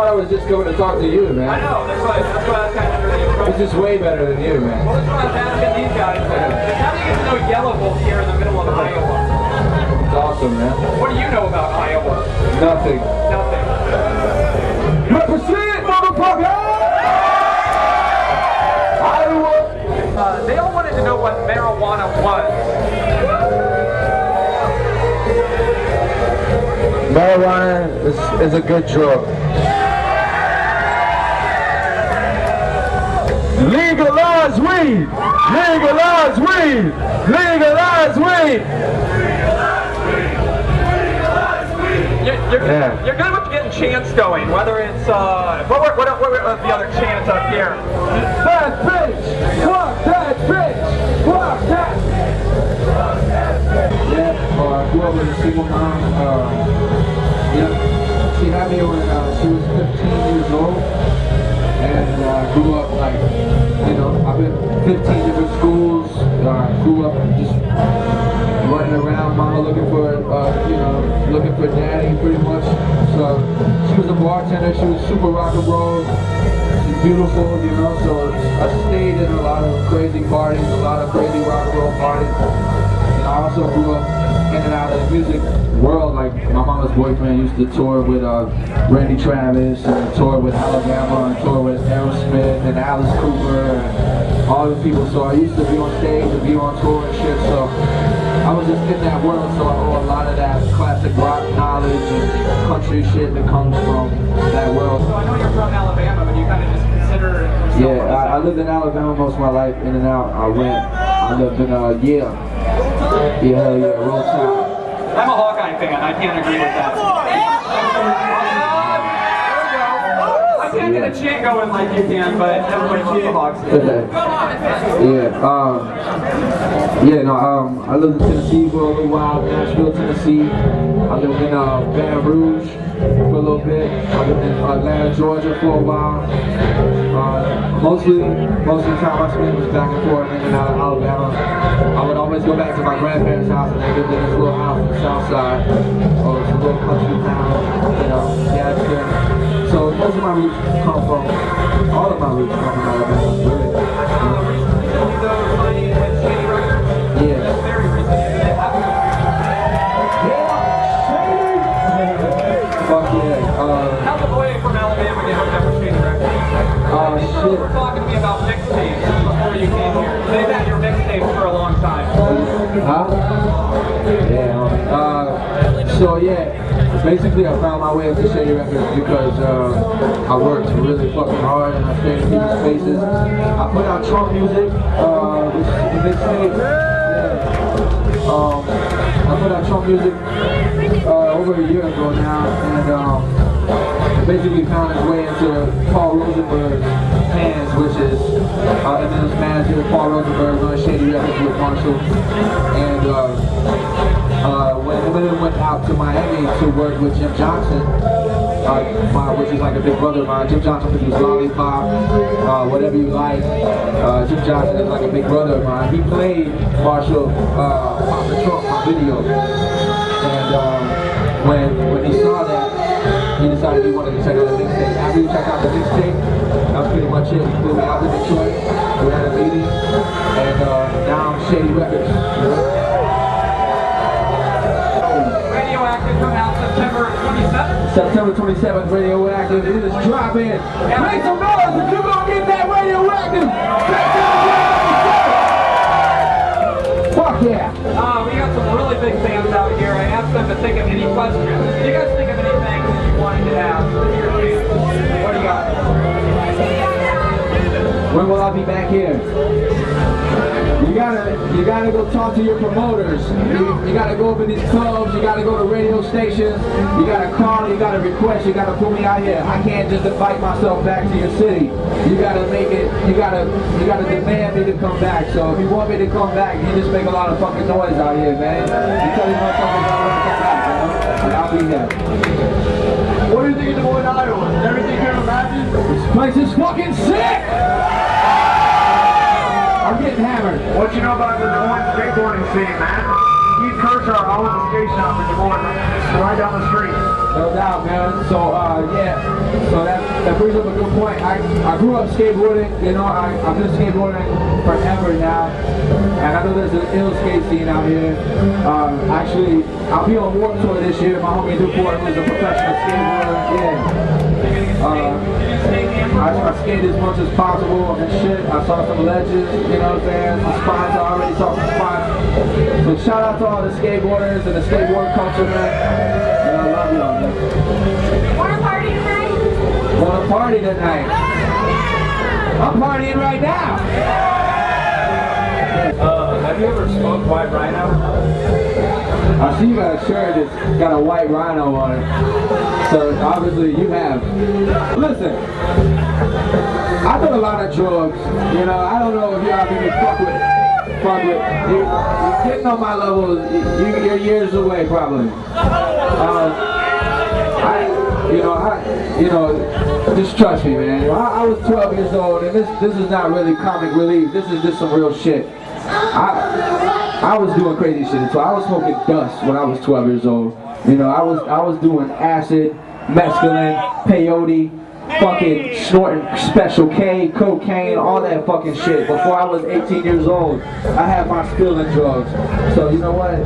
thought I was just coming to talk to you, man. I know, that's why I was kind of under the impression. This is way better than you, man. Well, that's what I was asking these guys. How do you get to know Yelawolf here in the middle of Iowa? It's awesome, man. What do you know about Iowa? Nothing. Nothing. Represent, motherfucker! Iowa! They all wanted to know what marijuana was. Marijuana is a good drug. Legalize weed! Legalize weed! Legalize weed! You're good with getting chants going, whether it's, what are the other chants up here? That bitch! Fuck that bitch! Fuck that! Yeah, I grew up with a single mom. She had me when she was 15 years old. And grew up like, I've been 15 different schools. Grew up just running around, mama looking for daddy pretty much. So she was a bartender, she was super rock and roll. She's beautiful, so I stayed in a lot of crazy parties, a lot of crazy rock and roll parties. And I also grew up in and out of the music world. Like my mama's boyfriend used to tour with Randy Travis, and tour with Alabama, and tour with Aerosmith and Alice Cooper and all the people. So I used to be on stage and be on tour and shit. So I was just in that world, so I owe a lot of that classic rock knowledge and country shit that comes from that world. So I know you're from Alabama, but you kind of just consider yourself. Yeah, I lived in Alabama most of my life, in and out. I lived in Yale. Yeah, hell yeah, roll tide. I'm a Hawkeye fan. I can't agree with that. I can't get a chant going like you can, but everybody loves the Hawks. I lived in Tennessee for a little while, Nashville, Tennessee. I lived in Baton Rouge for a little bit. I lived in Atlanta, Georgia for a while. Most of the time I spent was back and forth in and out of Alabama. I would always go back to my grandparents' house, and they lived in this little house on the south side. Oh, it's a little country town, Gadsden. So most of my roots come from, all of my roots come from Alabama, really. Shady Records. Yeah. Very recently. Fuck yeah. How's the boy from Alabama get hooked up with Shady Records? Shit. You were talking to me about mixtapes before you came here. They've had your mixtapes for a long time. Huh? Yeah. So yeah, basically I found my way up to Shady Records because I worked really fucking hard and I stayed in people's faces. I put out Trump music, which is the mixtape. I put out Trump music over a year ago now, and basically found his way into Paul Rosenberg's hands, which is and then his manager Paul Rosenberg runs Shady Records with Marshall, and when Eminem went out to Miami to work with Jim Johnson, which is like a big brother of mine. Jim Johnson produced Lollipop, Whatever You Like. Jim Johnson is like a big brother of mine. He played Marshall Pop the Trump, my video, and when he saw that, he decided he wanted to check out the mixtape. After he checked out the mixtape, that was pretty much it. He flew me out to Detroit, we had a meeting, and now I'm Shady Records. Radioactive coming out September 27th. September 27th, Radioactive. It is dropping. Make some noise if you're gonna get that Radioactive. Fuck yeah. We got some really big fans out here. I asked them to think of any questions. Did you guys think of anything that you wanted to ask your fans? What do you got? When will I be back here? You gotta go talk to your promoters. You gotta go up in these clubs. You gotta go to radio stations. You gotta call. You gotta request. You gotta put me out here. I can't just invite myself back to your city. You gotta make it. You gotta demand me to come back. So if you want me to come back, you just make a lot of fucking noise out here, man. You tell these motherfuckers I want to come back, and I'll be here. What do you think of the boy in Iowa? Is everything here imagine? This place is fucking sick! I'm getting hammered. What you know about the Des Moines skateboarding scene, man? Keith Kershaw owns a location out for board. Right down the street. No doubt, man. So, yeah. So that brings up a good point. I grew up skateboarding. You know, I've been skateboarding forever now. And I know there's an ill skate scene out here. Actually, I'll be on Warped Tour this year. My homie Newport, who's a professional skateboarder. Yeah. I skated as much as possible and shit. I saw some ledges, you know what I'm saying? Some spots. I already saw some spots. So shout out to all the skateboarders and the skateboard culture, man. And I love y'all, man. Want to party tonight? Want to party tonight? I'm partying right now. Have you ever smoked White Rhino? I see you got a shirt that's got a white rhino on it. So obviously you have. Listen, I done a lot of drugs. You know, I don't know if y'all even fuck with. You're getting on my level. You're years away probably. Just trust me, man. I was 12 years old, and this is not really comic relief. This is just some real shit. I was doing crazy shit, so I was smoking dust when I was 12 years old. You know, I was doing acid, mescaline, peyote, fucking snorting Special K, cocaine, all that fucking shit. Before I was 18 years old, I had my skill in drugs. So you know what?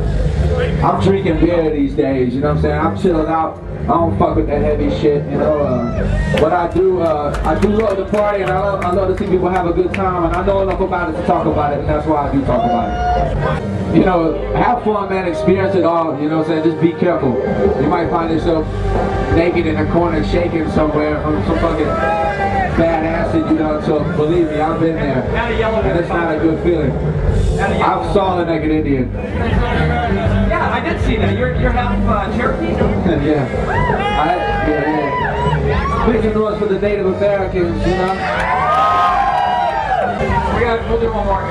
I'm drinking beer these days. You know what I'm saying? I'm chilling out. I don't fuck with that heavy shit, you know. But I do love the party, and I love to see people have a good time, and I know enough about it to talk about it, and that's why I do talk about it. You know, have fun, man. Experience it all. You know what I'm saying? Just be careful. You might find yourself naked in a corner, shaking somewhere from some fucking bad acid, you know. So believe me, I've been there, and it's not a good feeling. I saw the naked Indian. Yeah, I did see that. You're half Cherokee? Yeah. Speaking to us for the Native Americans, you know. We'll do one more.